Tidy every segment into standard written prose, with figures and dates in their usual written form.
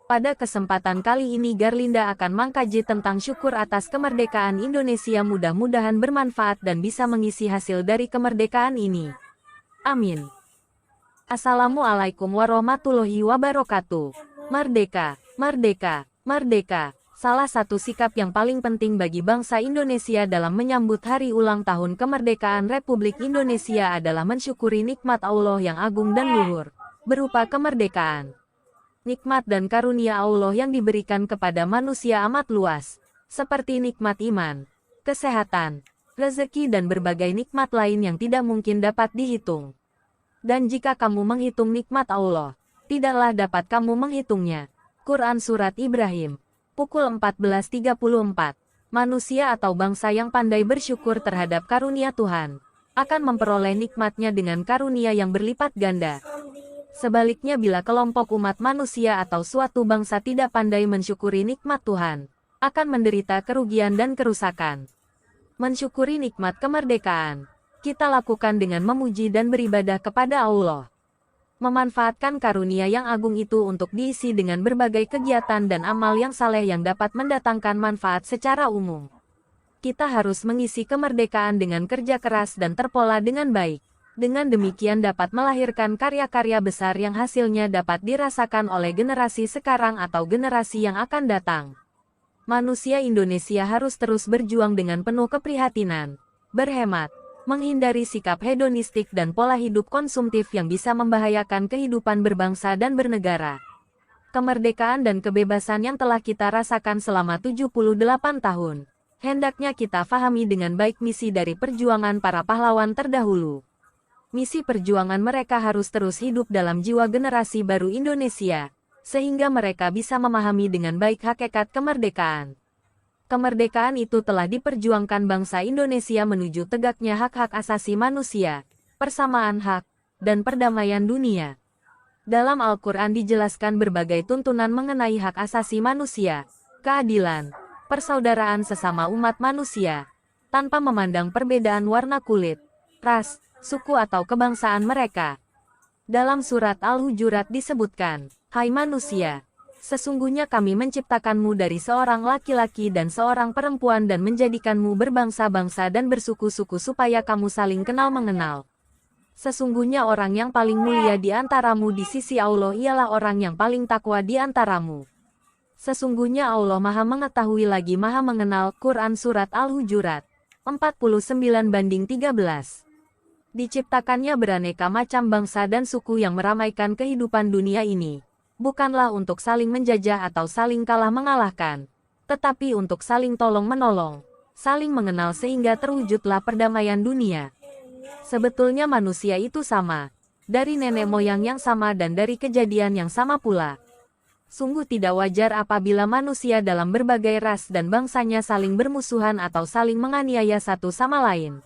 Pada kesempatan kali ini Garlinda akan mengkaji tentang syukur atas kemerdekaan Indonesia. Mudah-mudahan bermanfaat dan bisa mengisi hasil dari kemerdekaan ini. Amin. Assalamualaikum warahmatullahi wabarakatuh. Merdeka, merdeka, merdeka. Salah satu sikap yang paling penting bagi bangsa Indonesia dalam menyambut hari ulang tahun kemerdekaan Republik Indonesia adalah mensyukuri nikmat Allah yang agung dan luhur, berupa kemerdekaan. Nikmat dan karunia Allah yang diberikan kepada manusia amat luas, seperti nikmat iman, kesehatan, rezeki dan berbagai nikmat lain yang tidak mungkin dapat dihitung. Dan jika kamu menghitung nikmat Allah, tidaklah dapat kamu menghitungnya. Quran Surat Ibrahim, pukul 14.34. Manusia atau bangsa yang pandai bersyukur terhadap karunia Tuhan, akan memperoleh nikmatnya dengan karunia yang berlipat ganda. Sebaliknya bila kelompok umat manusia atau suatu bangsa tidak pandai mensyukuri nikmat Tuhan, akan menderita kerugian dan kerusakan. Mensyukuri nikmat kemerdekaan, kita lakukan dengan memuji dan beribadah kepada Allah. Memanfaatkan karunia yang agung itu untuk diisi dengan berbagai kegiatan dan amal yang saleh yang dapat mendatangkan manfaat secara umum. Kita harus mengisi kemerdekaan dengan kerja keras dan terpola dengan baik. Dengan demikian dapat melahirkan karya-karya besar yang hasilnya dapat dirasakan oleh generasi sekarang atau generasi yang akan datang. Manusia Indonesia harus terus berjuang dengan penuh keprihatinan, berhemat, menghindari sikap hedonistik dan pola hidup konsumtif yang bisa membahayakan kehidupan berbangsa dan bernegara. Kemerdekaan dan kebebasan yang telah kita rasakan selama 78 tahun, hendaknya kita fahami dengan baik misi dari perjuangan para pahlawan terdahulu. Misi perjuangan mereka harus terus hidup dalam jiwa generasi baru Indonesia, sehingga mereka bisa memahami dengan baik hakikat kemerdekaan. Kemerdekaan itu telah diperjuangkan bangsa Indonesia menuju tegaknya hak-hak asasi manusia, persamaan hak, dan perdamaian dunia. Dalam Al-Quran dijelaskan berbagai tuntunan mengenai hak asasi manusia, keadilan, persaudaraan sesama umat manusia, tanpa memandang perbedaan warna kulit, ras, suku atau kebangsaan mereka. Dalam surat Al-Hujurat disebutkan, "Hai manusia, sesungguhnya kami menciptakanmu dari seorang laki-laki dan seorang perempuan dan menjadikanmu berbangsa-bangsa dan bersuku-suku supaya kamu saling kenal mengenal. Sesungguhnya orang yang paling mulia di antaramu di sisi Allah ialah orang yang paling takwa di antaramu. Sesungguhnya Allah Maha Mengetahui lagi Maha Mengenal." Quran Surat Al-Hujurat 49:13. Diciptakannya beraneka macam bangsa dan suku yang meramaikan kehidupan dunia ini, bukanlah untuk saling menjajah atau saling kalah mengalahkan, tetapi untuk saling tolong-menolong, saling mengenal sehingga terwujudlah perdamaian dunia. Sebetulnya manusia itu sama, dari nenek moyang yang sama dan dari kejadian yang sama pula. Sungguh tidak wajar apabila manusia dalam berbagai ras dan bangsanya saling bermusuhan atau saling menganiaya satu sama lain.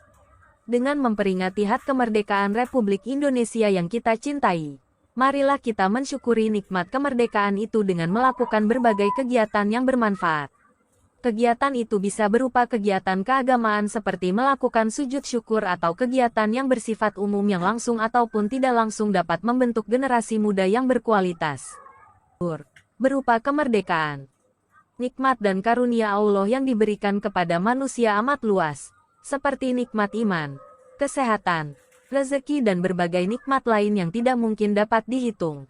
Dengan memperingati Hari Kemerdekaan Republik Indonesia yang kita cintai, marilah kita mensyukuri nikmat kemerdekaan itu dengan melakukan berbagai kegiatan yang bermanfaat. Kegiatan itu bisa berupa kegiatan keagamaan seperti melakukan sujud syukur atau kegiatan yang bersifat umum yang langsung ataupun tidak langsung dapat membentuk generasi muda yang berkualitas. Berupa kemerdekaan, nikmat dan karunia Allah yang diberikan kepada manusia amat luas, seperti nikmat iman, kesehatan, rezeki dan berbagai nikmat lain yang tidak mungkin dapat dihitung.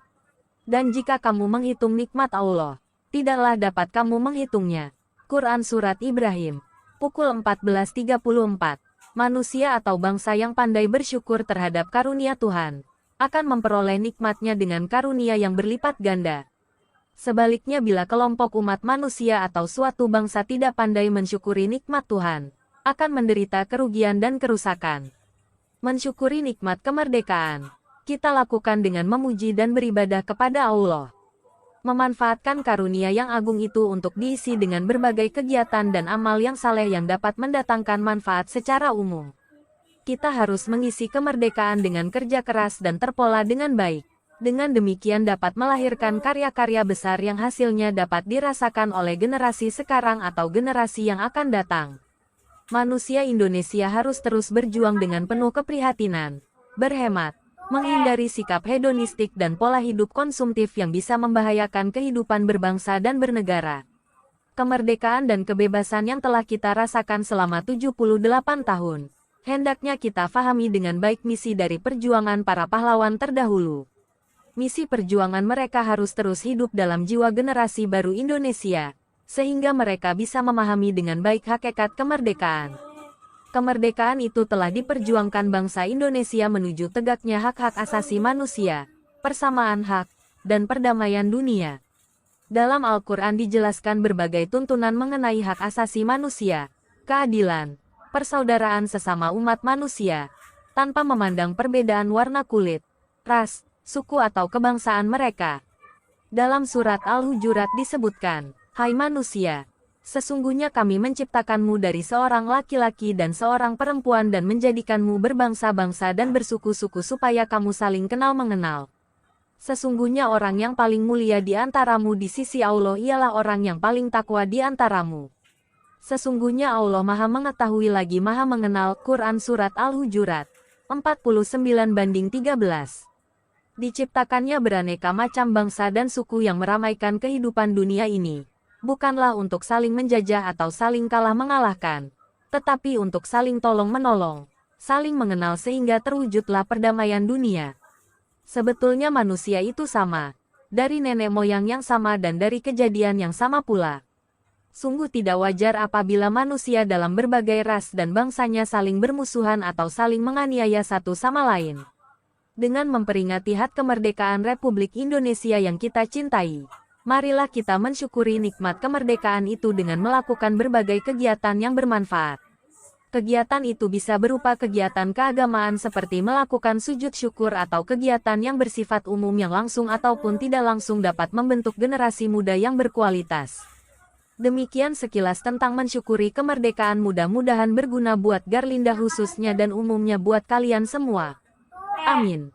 Dan jika kamu menghitung nikmat Allah, tidaklah dapat kamu menghitungnya. Quran Surat Ibrahim, pukul 14.34. Manusia atau bangsa yang pandai bersyukur terhadap karunia Tuhan, akan memperoleh nikmatnya dengan karunia yang berlipat ganda. Sebaliknya bila kelompok umat manusia atau suatu bangsa tidak pandai mensyukuri nikmat Tuhan, akan menderita kerugian dan kerusakan. Mensyukuri nikmat kemerdekaan, kita lakukan dengan memuji dan beribadah kepada Allah. Memanfaatkan karunia yang agung itu untuk diisi dengan berbagai kegiatan dan amal yang saleh yang dapat mendatangkan manfaat secara umum. Kita harus mengisi kemerdekaan dengan kerja keras dan terpola dengan baik. Dengan demikian dapat melahirkan karya-karya besar yang hasilnya dapat dirasakan oleh generasi sekarang atau generasi yang akan datang. Manusia Indonesia harus terus berjuang dengan penuh keprihatinan, berhemat, menghindari sikap hedonistik dan pola hidup konsumtif yang bisa membahayakan kehidupan berbangsa dan bernegara. Kemerdekaan dan kebebasan yang telah kita rasakan selama 78 tahun. Hendaknya kita fahami dengan baik misi dari perjuangan para pahlawan terdahulu. Misi perjuangan mereka harus terus hidup dalam jiwa generasi baru Indonesia, sehingga mereka bisa memahami dengan baik hakikat kemerdekaan. Kemerdekaan itu telah diperjuangkan bangsa Indonesia menuju tegaknya hak-hak asasi manusia, persamaan hak, dan perdamaian dunia. Dalam Al-Quran dijelaskan berbagai tuntunan mengenai hak asasi manusia, keadilan, persaudaraan sesama umat manusia, tanpa memandang perbedaan warna kulit, ras, suku atau kebangsaan mereka. Dalam surat Al-Hujurat disebutkan, "Hai manusia, sesungguhnya kami menciptakanmu dari seorang laki-laki dan seorang perempuan dan menjadikanmu berbangsa-bangsa dan bersuku-suku supaya kamu saling kenal mengenal. Sesungguhnya orang yang paling mulia di antaramu di sisi Allah ialah orang yang paling takwa di antaramu. Sesungguhnya Allah Maha Mengetahui lagi Maha Mengenal." Quran Surat Al-Hujurat 49:13. Diciptakannya beraneka macam bangsa dan suku yang meramaikan kehidupan dunia ini, bukanlah untuk saling menjajah atau saling kalah mengalahkan, tetapi untuk saling tolong-menolong, saling mengenal sehingga terwujudlah perdamaian dunia. Sebetulnya manusia itu sama, dari nenek moyang yang sama dan dari kejadian yang sama pula. Sungguh tidak wajar apabila manusia dalam berbagai ras dan bangsanya saling bermusuhan atau saling menganiaya satu sama lain. Dengan memperingati Hari Kemerdekaan Republik Indonesia yang kita cintai, marilah kita mensyukuri nikmat kemerdekaan itu dengan melakukan berbagai kegiatan yang bermanfaat. Kegiatan itu bisa berupa kegiatan keagamaan seperti melakukan sujud syukur atau kegiatan yang bersifat umum yang langsung ataupun tidak langsung dapat membentuk generasi muda yang berkualitas. Demikian sekilas tentang mensyukuri kemerdekaan, mudah-mudahan berguna buat Garlinda khususnya dan umumnya buat kalian semua. Amin.